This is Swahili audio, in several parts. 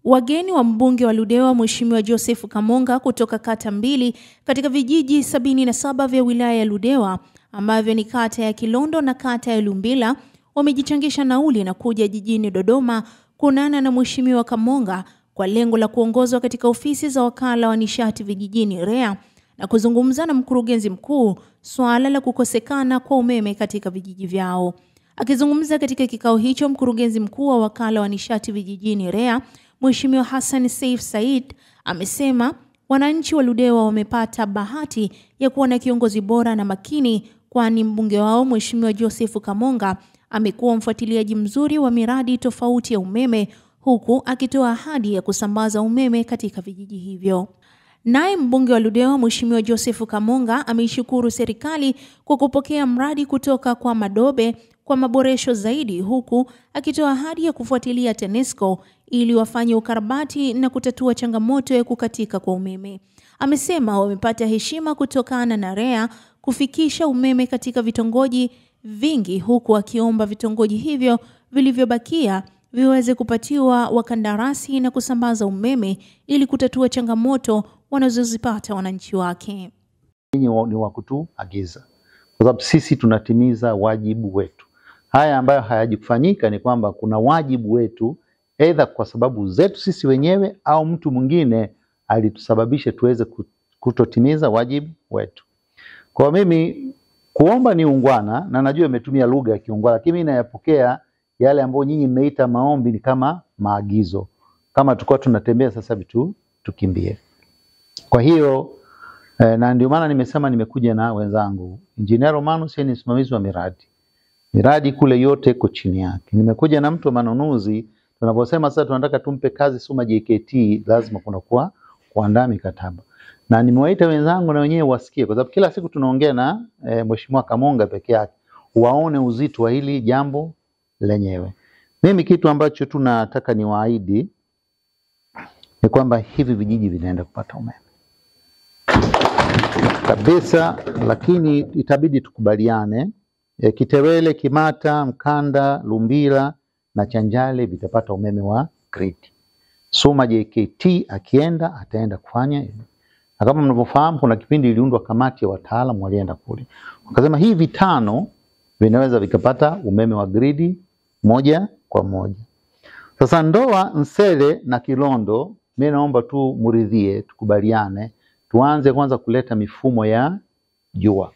Wageni wa mbunge wa Ludewa Mheshimiwa Joseph Kamonga kutoka kata mbili katika vijiji 77 vya wilaya ya Ludewa ambavyo ni kata ya Kilondo na kata ya Lumbila wamejichangisha nauli na kuja jijini Dodoma kuonana na Mheshimiwa Kamonga kwa lengo la kuongozwa katika ofisi za wakala wa nishati vijijini REA na kuzungumza na mkurugenzi mkuu swala la kukosekana kwa umeme katika vijiji vyao. Akizungumza katika kikao hicho, mkurugenzi mkuu wa wakala wa nishati vijijini REA Mheshimiwa Hassan Saif Said amesema wananchi wa Ludewa wamepata bahati ya kuwa na kiongozi bora na makini, kwani mbunge wao Mheshimiwa Joseph Kamonga amekuwa mfuatiliaji mzuri wa miradi tofauti ya umeme, huku akitoa ahadi ya kusambaza umeme katika vijiji hivyo. Naye mbunge wa Ludewa Mheshimiwa Joseph Kamonga ameishukuru serikali kwa kupokea mradi kutoka kwa Madobe kwa maboresho zaidi, huku akitoa ahadi ya kufuatilia TANESCO ili wafanye ukarabati na kutatua changamoto ya kukatika kwa umeme. Amesema wamepata heshima kutokana na REA kufikisha umeme katika vitongoji vingi, huku akiomba vitongoji hivyo vilivyobakia viweze kupatiwa wakandarasi na kusambaza umeme ili kutatua changamoto wanazozipata wananchi wake. Ni wa kutuagiza, kwa sababu sisi tunatimiza wajibu wetu. Haya ambayo hayajifanyika ni kwamba kuna wajibu wetu, aidha kwa sababu zetu sisi wenyewe au mtu mwingine alitusababisha tuweze kutotimiza wajibu wetu. Kwa mimi kuomba ni ungwana, na najua umetumia lugha ya kiungwana, lakini mimi nayapokea yale ambayo nyinyi mmeita maombi ni kama maagizo. Kama tulikuwa tunatembea sasa vitu tukimbie. Kwa hiyo na ndio maana nimesema nimekuja na wenzangu. Engineer Romanus ni msimamizi wa miradi kule yote iko chini yake. Nimekuja na mtu wa manunuzi. Tunaposema sasa tunataka tumpe kazi Suma JKT, lazima kuna kuandaa mikataba. Na nimewaita wenzangu na wenyewe wasikie, kwa sababu kila siku tunaongea na Mheshimiwa Kamonga peke yake, waone uzito wa hili jambo lenyewe. Mimi kitu ambacho tunataka niwaahidi ni kwamba hivi vijiji vinaenda kupata umeme kabisa, lakini itabidi tukubaliane. Kitewele, Kimata, Mkanda, Lumbila na Chanjale vitapata umeme wa grid. Suma JKT akienda ataenda kufanya hivyo. Na kama mnavyofahamu kuna kipindi iliundwa kamati ya wataalamu walienda kule. Wakasema hivi vitano vinaweza vikapata umeme wa grid moja kwa moja. Sasa Ndoa, Nsele na Kilondo, mimi naomba tu muridhie, tukubaliane, tuanze kwanza kuleta mifumo ya jua.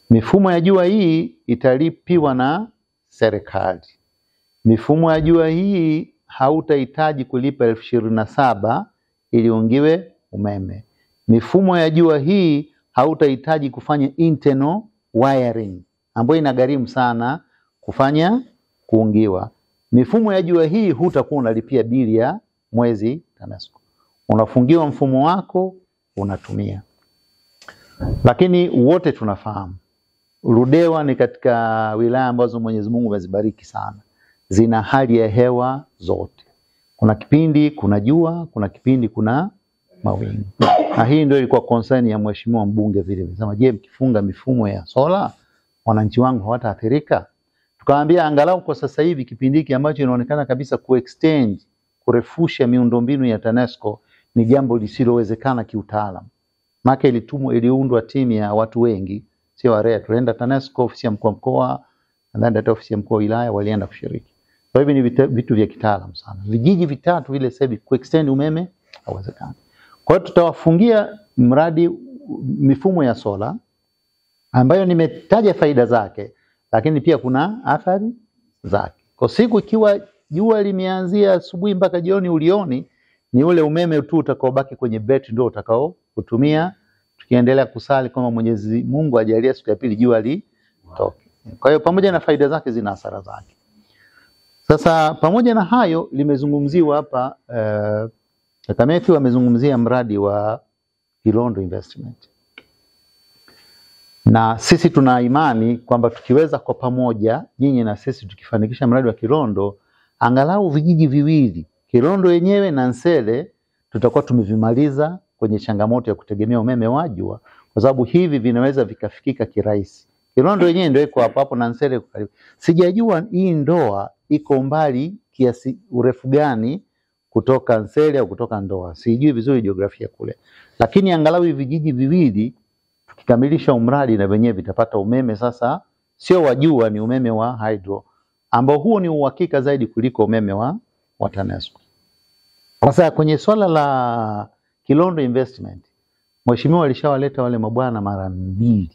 Mifumo ya jua hii italipiwa na serikali. Mifumo ya jua hii hautahitaji kulipa 27,000 ili ungiwe umeme. Mifumo ya jua hii hautahitaji kufanya internal wiring ambayo inagharimu sana kufanya kuungiwa. Mifumo ya jua hii hutakuwa unalipia bili ya mwezi TANESCO. Unafungiwa mfumo wako unatumia. Lakini wote tunafahamu Ludewa ni katika wilaya ambazo Mwenyezi Mungu amezibariki sana. Zina hali ya hewa zote. Kuna kipindi kuna jua, kuna kipindi kuna mawingu. Na hii ndio ilikuwa concern ya Mheshimiwa mbunge vile. Anasema je, mkifunga mifumo ya sola wananchi wangu hawataathirika? Tukaambia angalau kwa sasa hivi kipindi hiki ambacho inaonekana kabisa kuextend, kurefusha miundombinu ya TANESCO ni jambo lisilowezekana kiutaalamu. Maka iliundwa timu ya watu wengi, sio REA. Tulienda TANESCO, ofisi ya mkoa, na hata ofisi ya mkuu wa wilaya walienda kushiriki. Kwa hivyo ni vitu vya kitaalamu sana. Vijiji vitatu vile sasa kuextend umeme hawezekani. Kwa hiyo tutawafungia mradi mifumo ya sola ambayo nimetaja faida zake, lakini pia kuna athari zake. Kwa siku ikiwa jua limeanzia asubuhi mpaka jioni ulioni, ni ule umeme tu utakaobaki kwenye betri ndio utakao kutumia, tukiendelea kusali kama Mwenyezi Mungu ajalie siku ya pili jua litoke. Kwa hiyo pamoja na faida zake zina hasara zake. Sasa pamoja na hayo limezungumziwa hapa Kamethi wamezungumzia mradi wa Kilondo investment. Na sisi tuna imani kwamba tukiweza kwa pamoja nyinyi na sisi tukifanikisha mradi wa Kilondo, angalau vijiji viwili, Kilondo yenyewe na Nsele, tutakuwa tumevimaliza kwenye changamoto ya kutegemea umeme wa jua, kwa sababu hivi vinaweza vikafikika kirahisi. Kilondo yenyewe ndio iko hapo na Nsele karibu. Sijajua hii Ndoa iko mbali kiasi urefu gani kutoka Nsele au kutoka Ndoa. Sijui vizuri jiografia kule. Lakini angalau vijiji viwili tukikamilisha umradi na wenyewe vitapata umeme sasa, sio wa jua, ni umeme wa hydro ambao huo ni uhakika zaidi kuliko umeme wa TANESCO. Sasa kwenye swala la Kilondo investment, mheshimiwa alishawaleta wale mabwana mara mbili.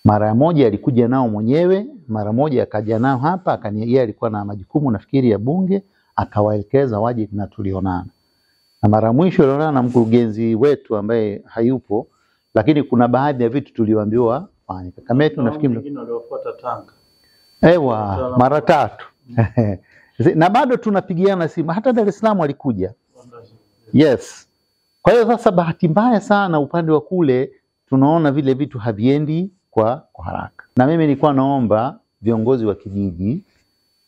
Mara moja alikuja nao mwenyewe, mara moja akaja nao hapa, yeye alikuwa na majukumu nafikiri ya bunge, akawaelekeza waje na tulionana. Na mara mwisho alionana na mkurugenzi wetu ambaye hayupo, lakini kuna baadhi ya vitu tuliwaambiwa fanye. Kametu nafikiri wengine waliofuata Tanga. Ewa, mara 3. Na bado tunapigiana simu, hata Dar es Salaam alikuja. Yes. Kwa hiyo sasa bahati mbaya sana upande wa kule tunaona vile vitu haviendi kwa haraka. Na mimi nilikuwa naomba viongozi wa kijiji,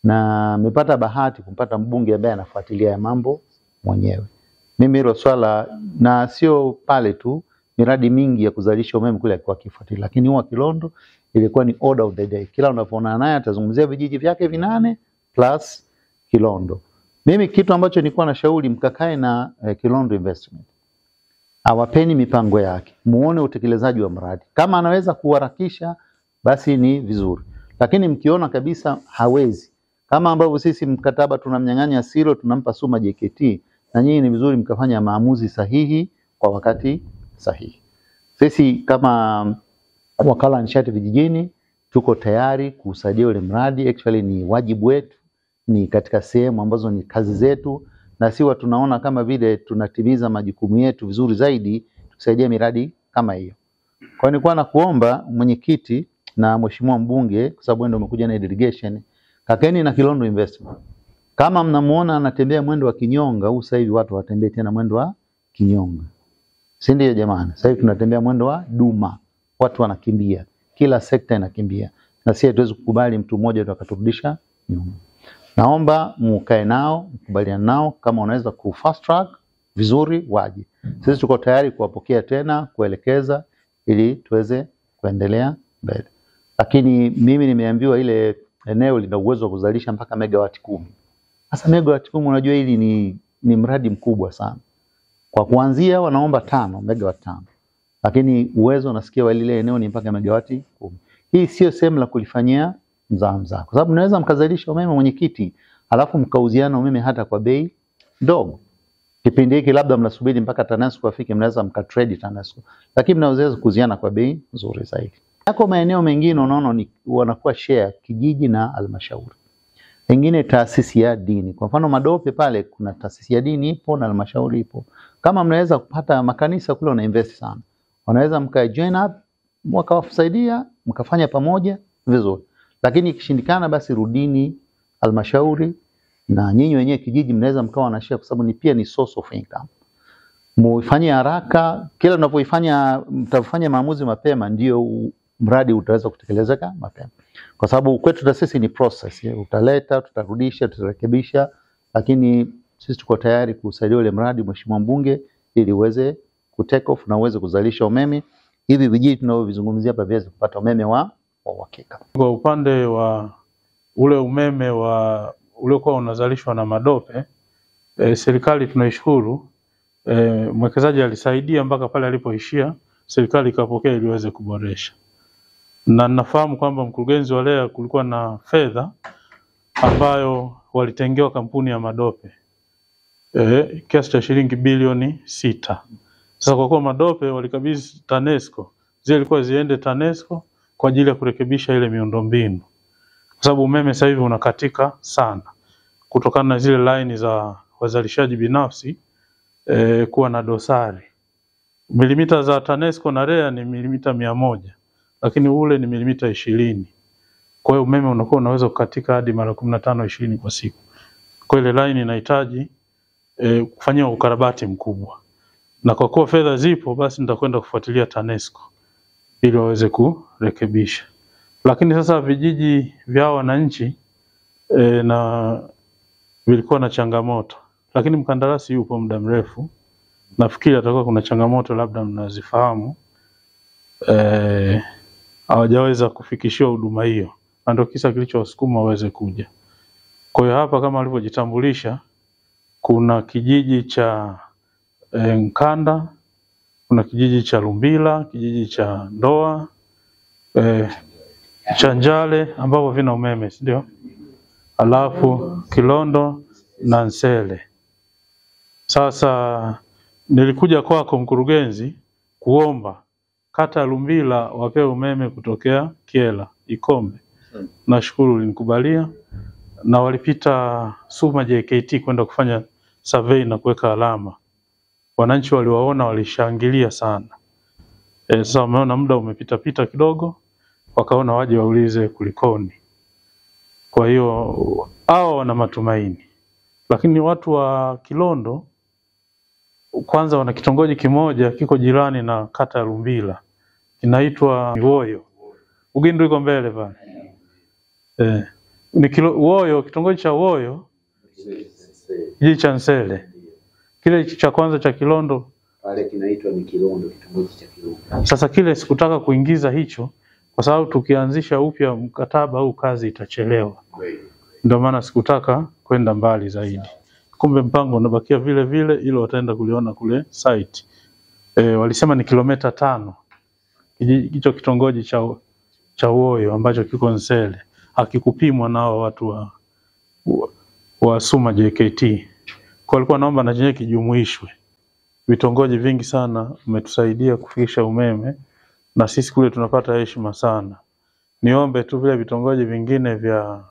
na nimepata bahati kumpata mbunge ambaye anafuatilia ya mambo mwenyewe. Mimi hilo swala, na sio pale tu, miradi mingi ya kuzalisha umeme kule alikuwa akifuatilia, lakini huwa Kilondo ilikuwa ni order of the day. Kila unapoona naye atazungumzia vijiji vyake 8 plus Kilondo. Mimi kitu ambacho nilikuwa nashauri mkakae na Kilondo investment, awapeni mipango yake, muone utekelezaji wa mradi. Kama anaweza kuharakisha basi ni vizuri, lakini mkiona kabisa hawezi, kama ambavyo sisi mkataba tunamnyang'anya Silo tunampa Suma JKT, na nyinyi ni vizuri mkafanya maamuzi sahihi kwa wakati sahihi. Sisi kama wakala nishati vijijini tuko tayari kusaidia ule mradi. Actually ni wajibu wetu, ni katika sehemu ambazo ni kazi zetu, na siwa tunaona kama vile tunatimiza majukumu yetu vizuri zaidi kusaidia miradi kama hiyo. Kwa nilikuwa nakuomba mwenyekiti na mheshimiwa mbunge, kwa sababu ndio umekuja na delegation, kakeni na Kilondo investment. Kama mnamuona anatembea mwendo wa kinyonga, huu sasa hivi watu watembee tena mwendo wa kinyonga. Si ndio jamani? Sasa hivi tunatembea mwendo wa duma. Watu wanakimbia, kila sekta inakimbia. Na sisi hatuwezi kukubali mtu mmoja tu akaturudisha nyuma. Naomba mukae nao, mkubaliane nao, kama unaweza ku fast track vizuri waje. Sisi tuko tayari kuwapokea tena, kuelekeza ili tuweze kuendelea mbele. Lakini mimi nimeambiwa ile eneo lina uwezo wa kuzalisha mpaka megawati 10. Sasa megawati 10 unajua hili ni mradi mkubwa sana. Kwa kuanzia wanaomba 5 megawati 5. Lakini uwezo nasikia wa ile eneo ni mpaka megawati 10. Hii sio sehemu la kulifanyia mzaa. Kwa sababu mnaweza mkazalisha umeme mwenyekiti, alafu mkauziana umeme hata kwa bei ndogo. Kipindi hiki labda mnasubiri mpaka TANESCO afike, mnaweza mkatrade TANESCO. Lakini mnaweza kuuziana kwa bei nzuri zaidi. Yako maeneo mengine unaona ni wanakuwa share kijiji na halmashauri. Wengine taasisi ya dini. Kwa mfano Madope pale kuna taasisi ya dini ipo na halmashauri ipo. Kama mnaweza kupata makanisa kule wana invest sana, wanaweza mka join up mkawasaidia mkafanya pamoja vizuri. Lakini ikishindikana basi rudini halmashauri, na nyinyi wenyewe kijiji mnaweza mkawa na share, kwa sababu ni pia ni source of income. Muifanye haraka, kila mtafanya maamuzi mapema ndio mradi utaweza kutekelezeka mapema. Kwa sababu kwetu taasisi ni process, utaleta, tutarudisha, tutarekebisha, lakini sisi tuko tayari kusaidia ule mradi mheshimiwa mbunge ili uweze ku take off na uweze kuzalisha umeme. Hivi vijiji tunaovizungumzia hapa viweze kupata umeme wa uhakika. Kwa upande wa ule umeme uliokuwa unazalishwa na Madope, serikali tunaishukuru, mwekezaji alisaidia mpaka pale alipoishia, serikali ikapokea ili iweze kuboresha. Na nafahamu kwamba mkurugenzi wa REA kulikuwa na fedha ambayo walitengewa kampuni ya Madope, kiasi cha shilingi bilioni 6. Sasa kwa kuwa Madope walikabidhi TANESCO, zile ilikuwa ziende TANESCO kwa ajili ya kurekebisha ile miundombinu. Kwa sababu umeme sasa hivi unakatika sana kutokana na zile line za wazalishaji binafsi kuwa na dosari. Milimita za TANESCO na REA ni milimita 100, lakini ule ni milimita 20. Kwa hiyo umeme unakuwa unaweza kukatika hadi mara 15-20 kwa siku. Kwa ile line inahitaji kufanyia ukarabati mkubwa. Na kwa kuwa fedha zipo, basi nitakwenda kufuatilia TANESCO ili waweze kurekebisha. Lakini sasa vijiji vya wananchi na vilikuwa na changamoto, lakini mkandarasi yupo muda mrefu. Nafikiri atakuwa kuna changamoto labda mnazifahamu, hawajaweza kufikishiwa huduma hiyo, ndio kisa kilichowasukuma waweze kuja. Kwa hiyo hapa kama alivyojitambulisha, kuna kijiji cha Nkanda, kuna kijiji cha Lumbila, kijiji cha Ndoa, Chanjale ambavyo vina umeme, ndio. Alafu Kilondo na Nsele. Sasa nilikuja kwako mkurugenzi kuomba kata ya Lumbila wapewe umeme kutokea Kyela, Ikombe. Nashukuru ulinikubalia, na walipita Suma JKT kwenda kufanya survey na kuweka alama. Wananchi waliwaona, walishangilia sana. Sasa wameona muda umepita pita kidogo, wakaona waje waulize kulikoni. Kwa hiyo hao wana matumaini. Lakini watu wa Kilondo kwanza wana kitongoji kimoja kiko jirani na kata ya Lumbila, kinaitwa Woyo. Ugindu iko mbele pale. Woyo, kitongoji cha Woyo, kijiji cha Nsele. Kile cha kwanza cha Kilondo pale kinaitwa ni Kilondo, kitongoji cha Kilondo. Sasa kile sikutaka kuingiza hicho kwa sababu tukianzisha upya mkataba au kazi itachelewa. Ndio maana sikutaka kwenda mbali zaidi. Kumbe mpango unabakia vile vile, ile wataenda kuliona kule site. Walisema ni kilomita 5. Hicho kitongoji cha Woyo ambacho kiko Nsele hakikupimwa nao watu wa Suma JKT. Kwa walikuwa naomba na chenye kijumuishwe. Vitongoji vingi sana umetusaidia kufikisha umeme na sisi kule tunapata heshima sana. Niombe tu vile vitongoji vingine vya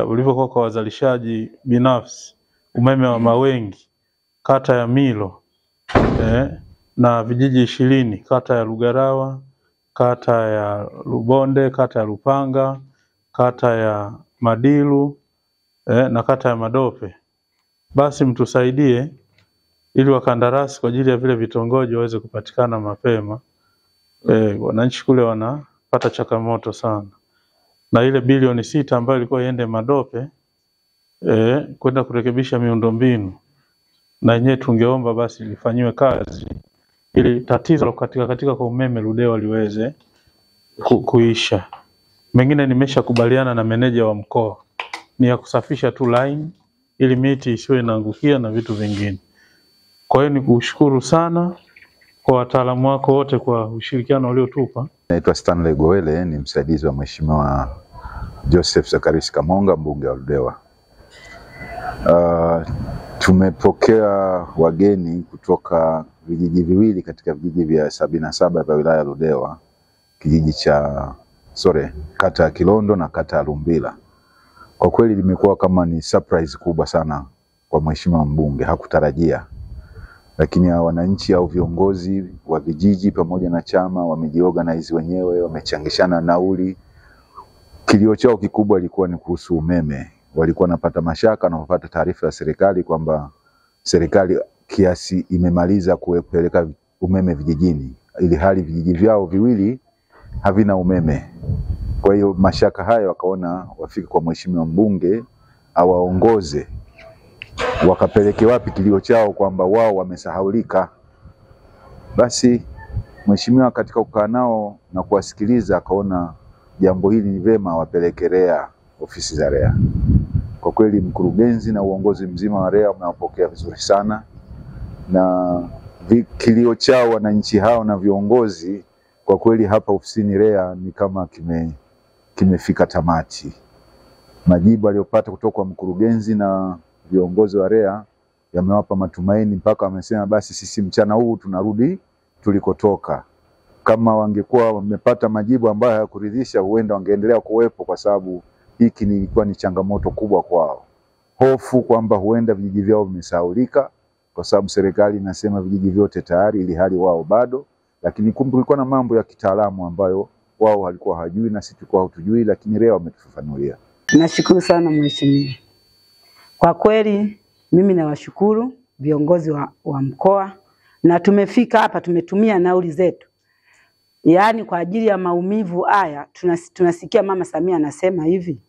ulivyokuwa kwa wazalishaji binafsi, umeme wa Mawengi, kata ya Milo, na vijiji 20, kata ya Lugarawa, kata ya Lubonde, kata ya Lupanga, kata ya Madilu, na kata ya Madope. Basi mtusaidie ili wakandarasi kwa ajili ya vile vitongoji waweze kupatikana mapema. Wananchi kule wanapata changamoto sana. Na ile bilioni 6 ambayo ilikuwa iende Madope kwenda kurekebisha miundombinu, na yenyewe tungeomba basi lifanywe kazi ili tatizo la katika kwa umeme Ludewa liweze kuisha. Mengine nimeshakubaliana na meneja wa mkoa, ni ya kusafisha tu line ili miti isiwe inaangukia na vitu vingine. Kwa hiyo nikushukuru sana kwa wataalamu wako wote kwa ushirikiano uliotupa. Naitwa Stanley Goele, ni msaidizi wa Mheshimiwa Joseph Zacharias Kamonga, mbunge wa Ludewa. Tumepokea wageni kutoka vijiji viwili katika vijiji vya 77 vya wilaya ya Ludewa, kijiji cha kata ya Kilondo na kata ya Lumbila. Kwa kweli limekuwa kama ni surprise kubwa sana kwa Mheshimiwa mbunge, hakutarajia. Lakini wananchi au viongozi wa vijiji pamoja na chama wamejiorganize wenyewe, wamechangishana nauli. Kilio chao kikubwa ilikuwa ni kuhusu umeme. Walikuwa wanapata mashaka na kupata taarifa ya serikali kwamba serikali kiasi imemaliza kupeleka umeme vijijini, ili hali vijiji vyao viwili havina umeme. Kwa hiyo mashaka hayo wakaona wafike kwa Mheshimiwa mbunge awaongoze wakapeleke wapi kilio chao kwamba wao wamesahaulika. Basi Mheshimiwa katika kukaa nao na kuwasikiliza akaona jambo hili ni vema wapeleke REA, ofisi za REA. Kwa kweli mkurugenzi na uongozi mzima wa REA mnawapokea vizuri sana, na kilio chao wananchi hao na viongozi kwa kweli hapa ofisini REA ni kama kimefika tamati. Majibu aliyopata kutoka kwa mkurugenzi na viongozi wa REA yamewapa matumaini, mpaka wamesema basi sisi mchana huu tunarudi tulikotoka. Kama wangekuwa wamepata majibu ambayo hayakuridhisha, huenda wangeendelea kuwepo, kwa sababu hiki ilikuwa ni changamoto kubwa kwao. Hofu kwamba huenda vijiji vyao vimesahaulika kwa sababu serikali inasema vijiji vyote tayari, ili hali wao bado. Lakini kumbe kulikuwa na mambo ya kitaalamu ambayo wao walikuwa hawajui na sisi tulikuwa hatujui, lakini REA wametufafanulia. Nashukuru sana mheshimiwa. Kwa kweli mimi nawashukuru viongozi wa mkoa, na tumefika hapa tumetumia nauli zetu. Yaani kwa ajili ya maumivu haya tunasikia Mama Samia anasema hivi,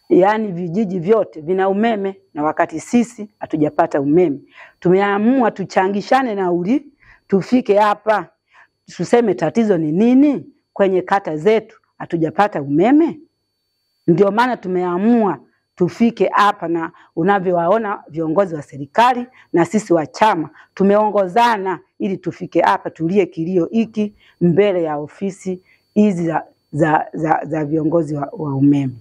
yaani vijiji vyote vina umeme na wakati sisi hatujapata umeme. Tumeamua tuchangishane nauli tufike hapa tuseme tatizo ni nini kwenye kata zetu hatujapata umeme. Ndio maana tumeamua tufike hapa, na unavyowaona viongozi wa serikali na sisi wa chama tumeongozana ili tufike hapa, tulie kilio hiki mbele ya ofisi hizi za viongozi wa umeme.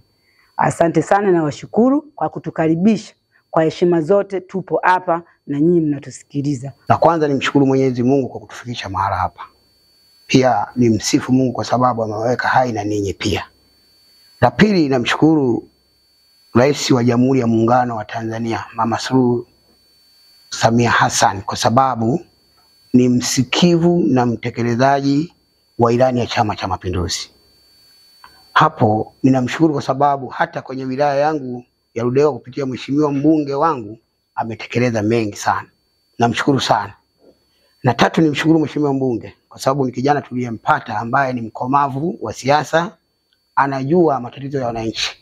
Asante sana na washukuru kwa kutukaribisha kwa heshima zote. Tupo hapa na nyinyi mnatusikiliza. Na kwanza nimshukuru Mwenyezi Mungu kwa kutufikisha mahala hapa. Pia nimsifu Mungu kwa sababu ameweka hai na ninyi pia. La pili, namshukuru Rais wa Jamhuri ya Muungano wa Tanzania Mama Suluhu Samia Hassan kwa sababu ni msikivu na mtekelezaji wa ilani ya Chama cha Mapinduzi. Hapo ninamshukuru kwa sababu hata kwenye wilaya yangu ya Ludewa kupitia mheshimiwa mbunge wangu ametekeleza mengi sana. Namshukuru sana. Na tatu, nimshukuru mheshimiwa mbunge kwa sababu ni kijana tuliyempata ambaye ni mkomavu wa siasa, anajua matatizo ya wananchi.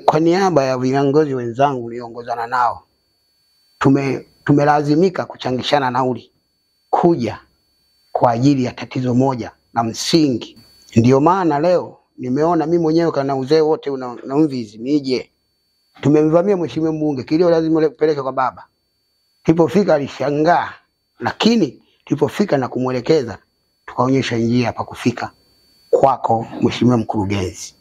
Kwa niaba ya viongozi wenzangu niliongozana nao, tumelazimika kuchangishana nauli kuja kwa ajili ya tatizo moja na msingi. Ndio maana leo nimeona mimi mwenyewe kana uzee wote na mvizi nije. Tumemvamia mheshimiwa mbunge, kilio lazima lepeleke kwa baba. Tulipofika alishangaa, lakini tulipofika na kumwelekeza tukaonyesha njia pa kufika kwako mheshimiwa mkurugenzi.